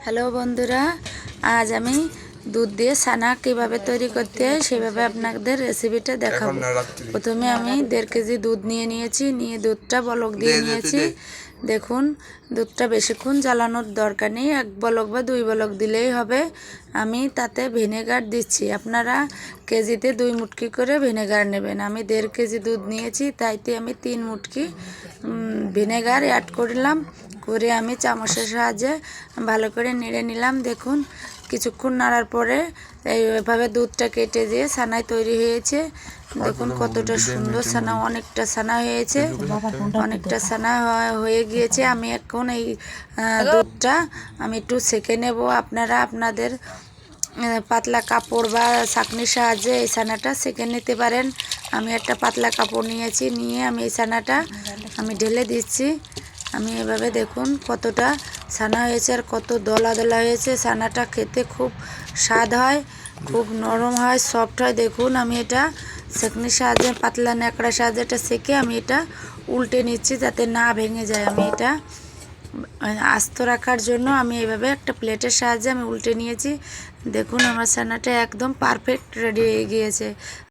Hello বন্ধুরা, আজ আমি দুধ দিয়ে ছানা কীভাবে তৈরি করতে হয় সেভাবে আপনাদের রেসিপিটা দেখাবো। প্রথমে আমি 1.5 কেজি দুধ নিয়েছি, নিয়ে দুধটা বলক দিয়ে নিয়েছি। দেখুন, দুধটা বেশিক্ষণ জ্বালানোর দরকার নেই, 1 বলক বা 2 বলক দিলেই হবে। আমি তাতে ভিনেগার দিচ্ছি, আপনারা কেজিতে 2 মুটকি করে ভিনেগার নেবেন। আমি 1.5 কেজি দুধ নিয়েছি, তাইতে আমি 3 মুটকি ভিনেগার অ্যাড করলাম। করে আমি চামচের সাহায্যে ভালো করে নেড়ে নিলাম। দেখুন, কিছুক্ষণ নাড়ার পরে এইভাবে দুধটা কেটে দিয়ে ছানায় তৈরি হয়েছে। দেখুন কতটা সুন্দর ছানা, অনেকটা ছানা হয়েছে, অনেকটা ছানা হয়ে গিয়েছে। আমি এখন এই দুধটা আমি একটু সেঁকে নেব। আপনারা আপনাদের পাতলা কাপড় বা ছাঁকনির সাহায্যে এই ছানাটা সেঁকে নিতে পারেন। আমি একটা পাতলা কাপড় নিয়েছি, নিয়ে আমি এই ছানাটা আমি ঢেলে দিচ্ছি। আমি এভাবে দেখুন কতটা ছানা হয়েছে আর কত দলা দলা হয়েছে। ছানাটা খেতে খুব স্বাদ হয়, খুব নরম হয়, সফট হয়। দেখুন, আমি এটা ছাঁকনির সাহায্যে, পাতলা ন্যাকড়ার সাহায্যে এটা সেঁকে আমি এটা উল্টে নিচ্ছি যাতে না ভেঙে যায়। আমি এটা আস্ত রাখার জন্য আমি এইভাবে একটা প্লেটের সাহায্যে আমি উল্টে নিয়েছি। দেখুন, আমার ছানাটা একদম পারফেক্ট রেডি হয়ে গিয়েছে।